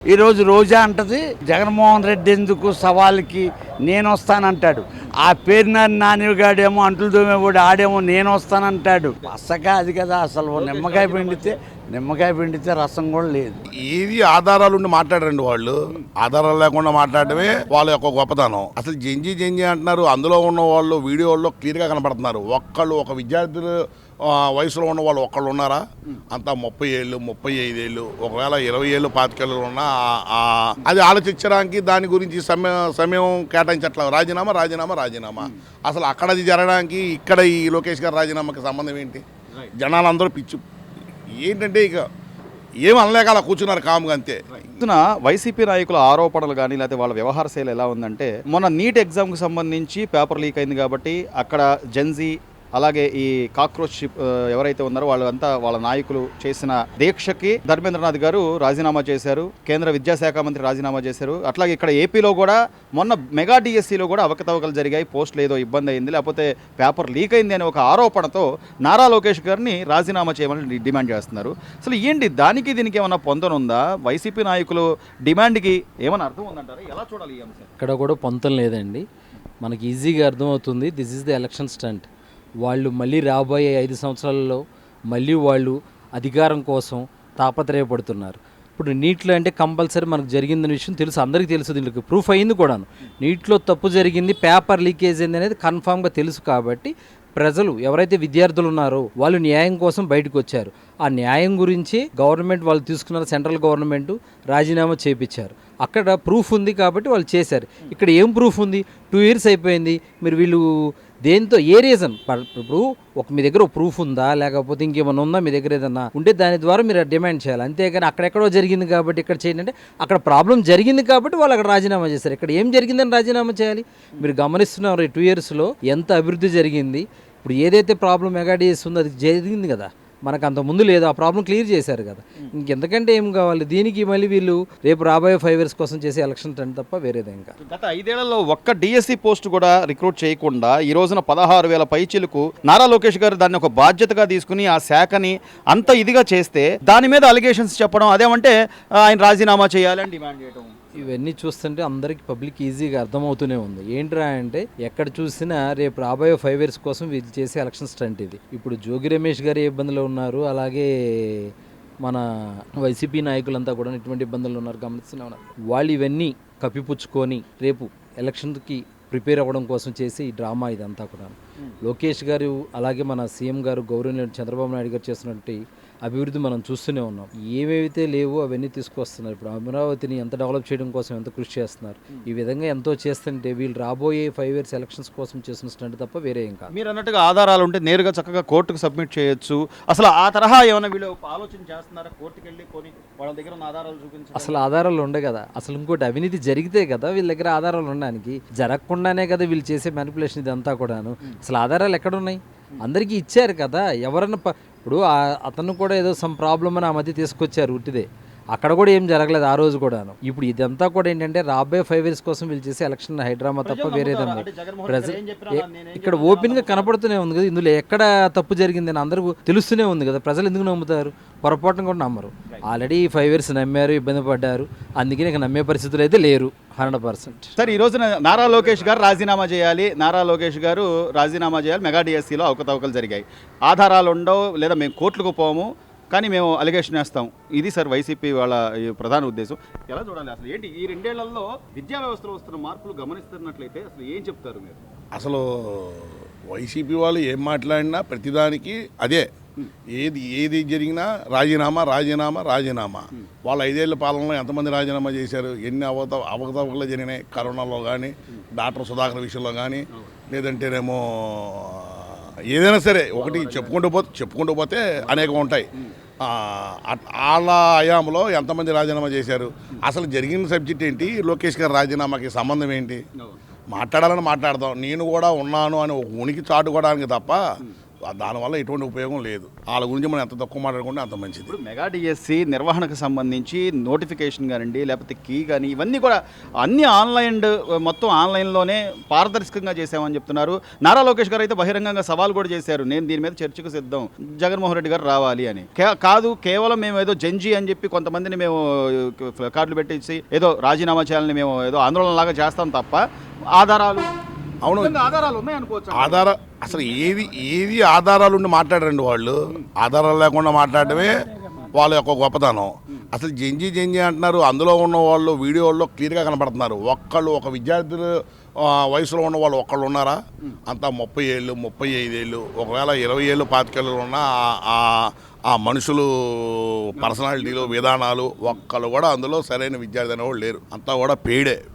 ఈరోజు రోజా అంటది జగన్మోహన్ రెడ్డి ఎందుకు సవాల్కి నేను వస్తానంటాడు. ఆ పేరునాని నానిగాడేమో అంటులు దోమేవాడు ఆడేమో నేను వస్తానంటాడు. అస్సగా అది కదా అసలు నిమ్మకాయ పిండితే రసం కూడా లేదు. ఏది ఆధారాలు ఉండి మాట్లాడరండి వాళ్ళు. ఆధారాలు లేకుండా మాట్లాడమే వాళ్ళ యొక్క గొప్పతనం. అసలు జంజీ అంటున్నారు, అందులో ఉన్న వాళ్ళు వీడియోల్లో క్లియర్గా కనపడుతున్నారు. ఒక విద్యార్థులు వయసులో ఉన్న వాళ్ళు ఒక్కళ్ళు ఉన్నారా? అంతా 30 ఏళ్ళు 35 ఏళ్ళు, ఒకవేళ 20 ఏళ్ళు 25 ఏళ్ళు ఉన్నా అది ఆలోచించడానికి దాని గురించి సమయం కేటాయించట్ల. రాజీనామా. అసలు అక్కడ అది జరగడానికి ఇక్కడ ఈ లోకేష్ గారు రాజీనామాకి సంబంధం ఏంటి? జనాలందరూ పిచ్చి ఏంటంటే ఇక ఏం అనలేక అలా కూర్చున్నారు కాముగా అంతే. వైసీపీ నాయకుల ఆరోపణలు కానీ లేకపోతే వాళ్ళ వ్యవహార శైలి ఎలా ఉందంటే, మొన్న నీట్ ఎగ్జామ్కి సంబంధించి పేపర్ లీక్ అయింది కాబట్టి అక్కడ జెన్జీ అలాగే ఈ కాక్రోచ్ ఎవరైతే ఉన్నారో వాళ్ళంతా వాళ్ళ నాయకులు చేసిన దీక్షకి ధర్మేంద్రనాథ్ గారు రాజీనామా చేశారు. కేంద్ర విద్యాశాఖ మంత్రి రాజీనామా చేశారు. అట్లాగే ఇక్కడ ఏపీలో కూడా మొన్న మెగా డిఎస్సీలో కూడా అవకతవకలు జరిగాయి. పోస్టులు ఏదో ఇబ్బంది అయింది, లేకపోతే పేపర్ లీక్ అయింది అనే ఒక ఆరోపణతో నారా లోకేష్ గారిని రాజీనామా చేయమని డిమాండ్ చేస్తున్నారు. అసలు ఏంటి దీనికి ఏమైనా పొందనుందా? వైసీపీ నాయకులు డిమాండ్కి ఏమైనా అర్థం ఉందంటారా? ఎలా చూడాలి ఈ అంశం? ఇక్కడ కూడా పొంతం లేదండి. మనకి ఈజీగా అర్థమవుతుంది. This is the election stunt. వాళ్ళు మళ్ళీ రాబోయే 5 సంవత్సరాలలో మళ్ళీ వాళ్ళు అధికారం కోసం తాపత్రయపడుతున్నారు. ఇప్పుడు నీట్లో అంటే కంపల్సరీ మనకు జరిగిందనే విషయం తెలుసు, అందరికీ తెలుసు. దీనికి ప్రూఫ్ అయ్యింది కూడాను. నీట్లో తప్పు జరిగింది, పేపర్ లీకేజ్ అయింది అనేది కన్ఫామ్గా తెలుసు. కాబట్టి ప్రజలు ఎవరైతే విద్యార్థులు ఉన్నారో వాళ్ళు న్యాయం కోసం బయటకు వచ్చారు. ఆ న్యాయం గురించి గవర్నమెంట్ వాళ్ళు తీసుకున్న సెంట్రల్ గవర్నమెంట్ రాజీనామా చేయించారు. అక్కడ ప్రూఫ్ ఉంది కాబట్టి వాళ్ళు చేశారు. ఇక్కడ ఏం ప్రూఫ్ ఉంది? 2 years అయిపోయింది. మీరు వీళ్ళు దేంతో ఏ రీజన్? ఇప్పుడు మీ దగ్గర ప్రూఫ్ ఉందా, లేకపోతే ఇంకేమైనా ఉందా? మీ దగ్గర ఏదన్నా ఉంటే దాని ద్వారా మీరు డిమాండ్ చేయాలి. అంతేగాని అక్కడెక్కడో జరిగింది కాబట్టి ఇక్కడ చేయండి అంటే, అక్కడ ప్రాబ్లం జరిగింది కాబట్టి వాళ్ళు అక్కడ రాజీనామా చేశారు. ఇక్కడ ఏం జరిగిందని రాజీనామా చేయాలి? మీరు గమనిస్తున్నారు ఈ 2 yearsలో ఎంత అభివృద్ధి జరిగింది. ఇప్పుడు ఏదైతే ప్రాబ్లం మెగాడిఎస్ ఉందో అది జరిగింది కదా, మనకు అంత ముందు లేదు. ఆ ప్రాబ్లం క్లియర్ చేశారు కదా, ఇంకెంతకంటే ఏం కావాలి? దీనికి మళ్ళీ వీళ్ళు రేపు రాబోయే 5 years కోసం చేసే ఎలక్షన్ టెంట్ తప్ప వేరేదే. ఇంకా గత 5 ఏళ్లలో ఒక్క డిఎస్సీ పోస్ట్ కూడా రిక్రూట్ చేయకుండా ఈ రోజున 16,000 పైచీలకు నారా లోకేష్ గారు దాన్ని ఒక బాధ్యతగా తీసుకుని ఆ శాఖని అంత ఇదిగా చేస్తే దాని మీద అలిగేషన్స్ చెప్పడం, అదేమంటే ఆయన రాజీనామా చేయాలి అని డిమాండ్ చేయడం, ఇవన్నీ చూస్తుంటే అందరికి పబ్లిక్ ఈజీగా అర్థమవుతూనే ఉంది. ఏంట్రా అంటే ఎక్కడ చూసినా రేపు రాబోయే 5 years కోసం వీళ్ళు చేసే ఎలక్షన్ స్టంట్ ఇది. ఇప్పుడు జోగి రమేష్ గారు ఏ ఇబ్బందులు ఉన్నారు, అలాగే మన వైసీపీ నాయకులంతా కూడా ఎటువంటి ఇబ్బందులు ఉన్నారు గమనిస్తూనే ఉన్నారు. వాళ్ళు ఇవన్నీ కప్పిపుచ్చుకొని రేపు ఎలక్షన్కి ప్రిపేర్ అవ్వడం కోసం చేసి ఈ డ్రామా ఇదంతా కూడా. లోకేష్ గారు అలాగే మన సీఎం గారు గౌరవనీయులు చంద్రబాబు నాయుడు గారు చేస్తున్నట్టు అభివృద్ధి మనం చూస్తూనే ఉన్నాం. ఏవేవైతే లేవో అవన్నీ తీసుకొస్తున్నారు. ఇప్పుడు అమరావతిని ఎంత డెవలప్ చేయడం కోసం ఎంత కృషి చేస్తున్నారు. ఈ విధంగా ఎంతో చేస్తుంటే వీళ్ళు రాబోయే 5 years ఎలక్షన్స్ కోసం చేస్తున్నట్టు తప్ప వేరే ఇంకా. మీరు అన్నట్టుగా ఆధారాలు ఉంటే నేరుగా చక్కగా కోర్టుకు సబ్మిట్ చేయొచ్చు. అసలు ఆ తరహా ఏమైనా వీళ్ళు ఆలోచన చేస్తున్నారా? కోర్టుకు వెళ్ళి కొని వాళ్ళ దగ్గర ఉన్న ఆధారాలు చూపించారు. అసలు ఆధారాలు ఉండే కదా. అసలు ఇంకోటి అవినీతి జరిగితే కదా వీళ్ళ దగ్గర ఆధారాలు ఉండడానికి, జరగకుండానే కదా వీళ్ళు చేసే మ్యానిపులేషన్ ఇదంతా కూడాను. అసలు ఆధారాలు ఎక్కడున్నాయి? అందరికీ ఇచ్చారు కదా. ఎవరన్నా ఇప్పుడు అతను కూడా ఏదో సమ్ ప్రాబ్లమ్ అని ఆ మధ్య తీసుకొచ్చారు ఉట్టిదే. అక్కడ కూడా ఏం జరగలేదు ఆ రోజు కూడాను. ఇప్పుడు ఇదంతా కూడా ఏంటంటే రాబోయే 5 years కోసం వీళ్ళు చేసే ఎలక్షన్ హైడ్రామా తప్ప వేరేదన్నా. ఇక్కడ ఓపెన్గా కనపడుతూనే ఉంది కదా, ఇందులో ఎక్కడ తప్పు జరిగిందని అందరూ తెలుస్తూనే ఉంది కదా. ప్రజలు ఎందుకు నమ్ముతారు? పొరపాటును కూడా నమ్మరు. ఆల్రెడీ 5 years నమ్మారు, ఇబ్బంది పడ్డారు. అందుకని ఇక నమ్మే పరిస్థితులు అయితే లేరు 100%. సరే, ఈ రోజున నారా లోకేష్ గారు రాజీనామా చేయాలి, మెగా డిఎస్సీలో అవకతవకలు జరిగాయి, ఆధారాలు ఉండవు లేదా మేము కోర్టులకు పోము కానీ మేము అలిగేషన్ వేస్తాం, ఇది సార్ వైసీపీ వాళ్ళ ప్రధాన ఉద్దేశం. ఎలా చూడాలి? అసలు ఏంటి ఈ 2 ఏళ్లలో విద్యా వ్యవస్థలో వస్తున్న మార్పులు గమనిస్తున్నట్లయితే అసలు ఏం చెప్తారు మీరు? అసలు వైసీపీ వాళ్ళు ఏం మాట్లాడినా ప్రతిదానికి అదే. ఏది జరిగినా రాజీనామా. వాళ్ళ 5 ఏళ్ల పాలనలో ఎంతమంది రాజీనామా చేశారు? ఎన్ని అవకతవకలు జరిగినాయి? కరోనాలో కానీ, డాక్టర్ సుధాకర్ విషయంలో కానీ, లేదంటేనేమో ఏదైనా సరే ఒకటి చెప్పుకుంటూ పోతే అనేకం ఉంటాయి. వాళ్ళ హయాంలో ఎంతమంది రాజీనామా చేశారు? అసలు జరిగిన సబ్జెక్ట్ ఏంటి? లోకేష్ గారి రాజీనామాకి సంబంధం ఏంటి? మాట్లాడాలని మాట్లాడదాం, నేను కూడా ఉన్నాను అని ఒక ఉనికి చాటుకోవడానికి తప్ప దానివల్ల ఎటువంటి ఉపయోగం లేదు. వాళ్ళ గురించి మనం ఎంత తక్కువ మాట్లాడుకుంటే అంత మంచిది. ఇప్పుడు మెగా డిఎస్సి నిర్వహణకు సంబంధించి నోటిఫికేషన్ కానివ్వండి, లేకపోతే కీ కానీ ఇవన్నీ కూడా అన్ని మొత్తం ఆన్లైన్లోనే పారదర్శకంగా చేసామని చెప్తున్నారు. నారా లోకేష్ గారు అయితే బహిరంగంగా సవాల్ కూడా చేశారు, నేను దీని మీద చర్చకు సిద్ధం, జగన్మోహన్ రెడ్డి గారు రావాలి అని. కాదు, కేవలం మేము ఏదో జంజీ అని చెప్పి కొంతమందిని మేము కార్డులు పెట్టేసి ఏదో రాజీనామా చేయాలని మేము ఏదో ఆందోళన లాగా చేస్తాం తప్ప ఆధారాలు ఆధారాలు ఉన్నాయనుకోవచ్చు. అసలు ఏది ఆధారాలు ఉండి మాట్లాడరండి వాళ్ళు. ఆధారాలు లేకుండా మాట్లాడటమే వాళ్ళ యొక్క గొప్పతనం. అసలు జంజీ అంటున్నారు, అందులో ఉన్న వాళ్ళు వీడియోల్లో క్లియర్గా కనపడుతున్నారు. ఒక విద్యార్థులు వయసులో ఉన్న వాళ్ళు ఒక్కళ్ళు ఉన్నారా? అంతా 30 ఏళ్ళు 35 ఏళ్ళు, ఒకవేళ 20 ఏళ్ళు 25 ఏళ్ళు ఉన్నా ఆ మనుషులు పర్సనాలిటీలు విధానాలు ఒక్కళ్ళు కూడా అందులో సరైన విద్యార్థి అనేవాళ్ళు లేరు. అంతా కూడా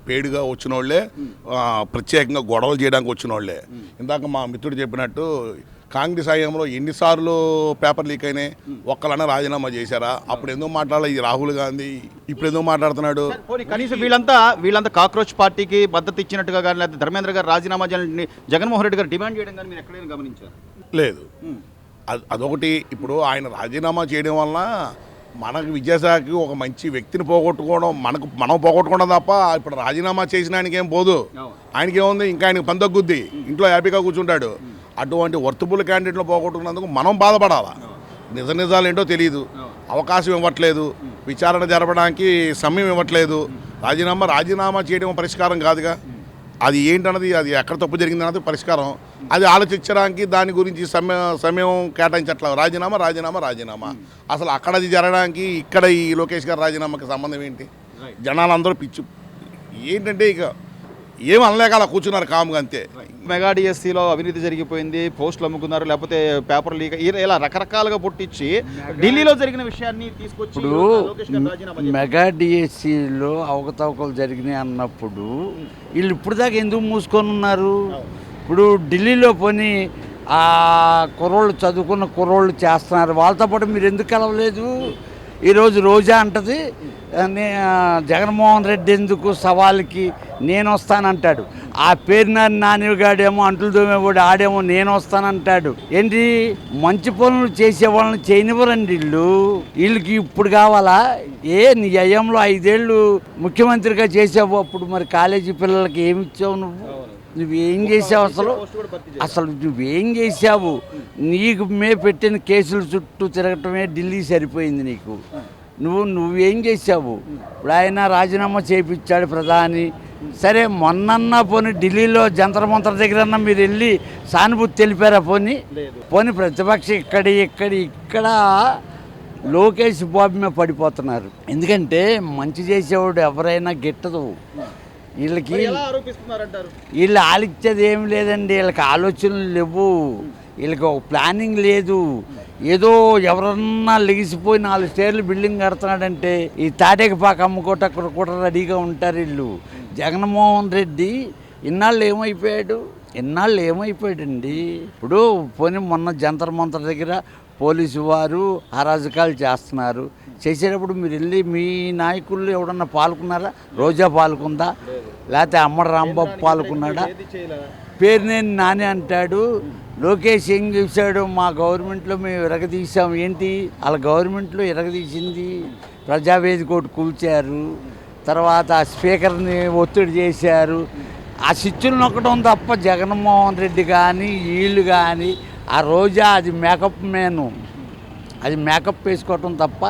పేడుగా వచ్చిన వాళ్ళే, ప్రత్యేకంగా గొడవలు చేయడానికి వచ్చిన వాళ్ళే. ఇందాక మా మిత్రుడు చెప్పినట్టు కాంగ్రెస్ హయాంలో ఎన్నిసార్లు పేపర్ లీక్ అయినాయి, ఒక్కలన్నా రాజీనామా చేశారా? అప్పుడు ఎందుకు మాట్లాడాలి ఈ రాహుల్ గాంధీ, ఇప్పుడు ఎందుకు మాట్లాడుతున్నాడు? కనీసం వీళ్ళంతా కాక్రోచ్ పార్టీకి మద్దతు ఇచ్చినట్టుగా కానీ, లేకపోతే ధర్మేంద్ర గారు రాజీనామా చేయాలని జగన్మోహన్ రెడ్డి గారు డిమాండ్ చేయడం కానీ మీరు ఎక్కడైనా గమనించారు? లేదు. అదొకటి. ఇప్పుడు ఆయన రాజీనామా చేయడం వలన మనకు విద్యాశాఖకి ఒక మంచి వ్యక్తిని పోగొట్టుకోవడం, మనం పోగొట్టుకోవడం తప్ప ఇప్పుడు రాజీనామా చేసిన ఆయనకి ఏం పోదు. ఆయనకేముంది, ఇంకా ఆయనకి పని తగ్గుద్ది, ఇంట్లో హ్యాపీగా కూర్చుంటాడు. అటువంటి వర్తబుల్ క్యాండిడేట్లు పోగొట్టుకున్నందుకు మనం బాధపడాలా. నిజాలు ఏంటో తెలియదు, అవకాశం ఇవ్వట్లేదు, విచారణ జరపడానికి సమయం ఇవ్వట్లేదు. రాజీనామా చేయడం పరిష్కారం కాదుగా. అది ఏంటన్నది, అది ఎక్కడ తప్పు జరిగింది అన్నది పరిష్కారం. అది ఆలోచించడానికి దాని గురించి సమయం కేటాయించట్ల. రాజీనామా అసలు అక్కడ అది జరగడానికి ఇక్కడ ఈ లోకేష్ గారు రాజీనామాకి సంబంధం ఏంటి? జనాలందరూ పిచ్చు ఏంటంటే ఇక ఏం అనలేక అలా కూర్చున్నారు కామ్గా, అంతే. మెగా డిఎస్సిలో అవినీతి జరిగిపోయింది, పోస్టులు అమ్ముకున్నారు, లేకపోతే పేపర్ లీక్, ఇలా రకరకాలుగా పుట్టించి ఢిల్లీలో జరిగిన విషయాన్ని తీసుకొచ్చి ఇప్పుడు మెగా డిఎస్సిలో అవకతవకలు జరిగినాయి అన్నప్పుడు వీళ్ళు ఇప్పుడు దాకా ఎందుకు మూసుకొని ఉన్నారు? ఇప్పుడు ఢిల్లీలో పోనీ ఆ చదువుకున్న కుర్రోళ్ళు చేస్తున్నారు, వాళ్ళతో పాటు మీరు ఎందుకు కలవలేదు? ఈరోజు రోజా అంటది జగన్మోహన్ రెడ్డి ఎందుకు సవాల్కి నేను వస్తానంటాడు. ఆ పేరున నానిగాడేమో అంటులు దోమేవాడు, ఆడేమో నేను వస్తానంటాడు. ఏంటి, మంచి పనులు చేసే వాళ్ళని చేయనివ్వరండి వీళ్ళకి. ఇప్పుడు కావాలా? నీ అయ్యంలో 5 ఏళ్ళు ముఖ్యమంత్రిగా చేసావు, అప్పుడు మరి కాలేజీ పిల్లలకి ఏమి ఇచ్చావు? నువ్వేం చేసావు? అసలు నువ్వేం చేసావు? నీకు పెట్టిన కేసుల చుట్టూ తిరగటమే ఢిల్లీ సరిపోయింది నీకు. నువ్వేం చేసావు? ఇప్పుడు ఆయన రాజీనామా చేయించాడు ప్రధాని. సరే, మొన్న పోనీ ఢిల్లీలో జంతర్ మంతర్ దగ్గరన్నా మీరు వెళ్ళి సానుభూతి తెలిపారా? పోనీ ప్రతిపక్షం ఇక్కడ లోకేష్ బాబు మీద పడిపోతున్నారు. ఎందుకంటే మంచి చేసేవాడు ఎవరైనా గిట్టదు. వీళ్ళు ఆలిచ్చేది ఏమి లేదండి, వీళ్ళకి ఆలోచనలు లేవు, వీళ్ళకి ఒక ప్లానింగ్ లేదు. ఏదో ఎవరన్నా లెగిసిపోయి 4 స్టేర్లు బిల్డింగ్ కడుతున్నాడంటే ఈ తాటేకి పాక అమ్ముకోట అక్కడ కూడా రెడీగా ఉంటారు వీళ్ళు. జగన్మోహన్ రెడ్డి ఇన్నాళ్ళు ఏమైపోయాడండి? ఇప్పుడు పోనీ మొన్న జంతర్ మంతర్ దగ్గర పోలీసు వారు అరాజకాలు చేస్తున్నారు. చేసేటప్పుడు మీరు వెళ్ళి మీ నాయకులు ఎవడన్నా పాల్గొన్నారా? రోజా పాల్గొందా? లేకపోతే అమ్మడి రాంబాబు పాల్గొన్నాడా? పేరునేని నాని అంటాడు. లోకేష్ ఏం చేశాడు? మా గవర్నమెంట్లో మేము ఇరగదీసాం. ఏంటి వాళ్ళ గవర్నమెంట్లో ఇరగదీసింది? ప్రజావేదిక ఒకటి కూల్చారు, తర్వాత స్పీకర్ని ఒత్తిడి చేశారు. ఆ స్విచ్లు నొక్కడం తప్ప జగన్మోహన్ రెడ్డి కానీ వీళ్ళు కానీ ఆ రోజా అది మేకప్ వేసుకోవటం తప్ప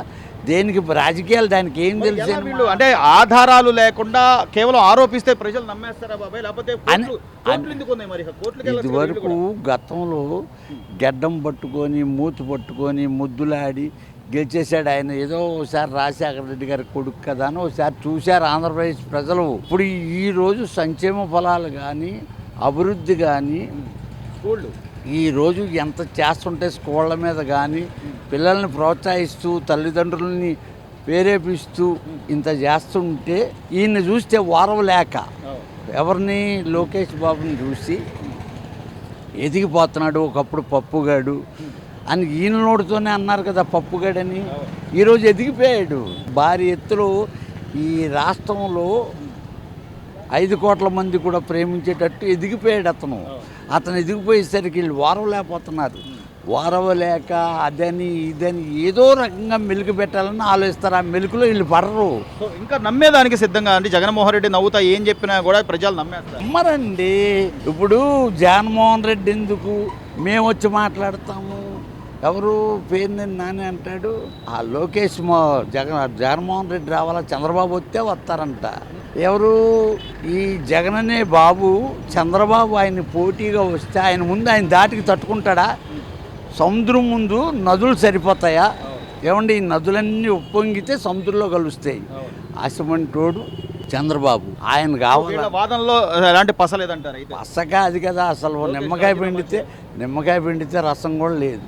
దేనికి రాజకీయాలు దానికి ఏం తెలుసు? అంటే ఆధారాలు లేకుండా కేవలం ఆరోపిస్తే ప్రజలు నమ్మేస్తారా బాబాయ్? లేకపోతే ఇదివరకు గతంలో గెడ్డం పట్టుకొని మూతి పట్టుకొని ముద్దులాడి గెలిచేశాడు ఆయన. ఏదో ఒకసారి రాజశేఖర రెడ్డి గారి కొడుకు కదా అని ఒకసారి చూశారు ఆంధ్రప్రదేశ్ ప్రజలు. ఇప్పుడు ఈరోజు సంక్షేమ ఫలాలు కానీ అభివృద్ధి కానీ ఈరోజు ఎంత చేస్తుంటే స్కూళ్ళ మీద కానీ పిల్లల్ని ప్రోత్సహిస్తూ తల్లిదండ్రులని ప్రేరేపిస్తూ ఇంత చేస్తుంటే ఈయన చూస్తే వారవలేక ఎవరిని లోకేష్ బాబుని చూసి ఎదిగిపోతున్నాడు. ఒకప్పుడు పప్పుగాడు అని ఈయన నోటితోనే అన్నారు కదా పప్పుగాడని. ఈరోజు ఎదిగిపోయాడు భారీ ఎత్తులో. ఈ రాష్ట్రంలో 5 కోట్ల మంది కూడా ప్రేమించేటట్టు ఎదిగిపోయాడు అతను ఎదిగిపోయేసరికి వీళ్ళు వారం లేకపోతున్నారు. వారవలేక అదని ఇదని ఏదో రకంగా మెలుగు పెట్టాలని ఆలోచిస్తారు. ఆ మెలుకులో వీళ్ళు పడరు. సో ఇంకా నమ్మేదానికి సిద్ధంగా అండి జగన్మోహన్ రెడ్డి నవ్వుతా ఏం చెప్పినా కూడా ప్రజలు నమ్మేస్తారు. నమ్మరండి. ఇప్పుడు జగన్మోహన్ రెడ్డి ఎందుకు మేము వచ్చి మాట్లాడతాము? ఎవరు పేరు నాని అంటాడు. ఆ లోకేష్ జగన్మోహన్ రెడ్డి రావాలా, చంద్రబాబు వస్తే వస్తారంట. ఎవరు ఈ జగన్ అనే బాబు చంద్రబాబు ఆయన పోటీగా వస్తే ఆయన ముందు ఆయన దాటికి తట్టుకుంటాడా? సముద్రం ముందు నదులు సరిపోతాయా? ఏమండి, ఈ నదులన్నీ ఉప్పొంగితే సముద్రంలో కలుస్తాయి. అసమంటోడు చంద్రబాబు, ఆయన కావాలి. వీళ్ళ వాదనలో ఎలాంటి పసలేదంటారు అయితే? పసగా అది కదా అసలు. నిమ్మకాయ పిండితే రసం కూడా లేదు.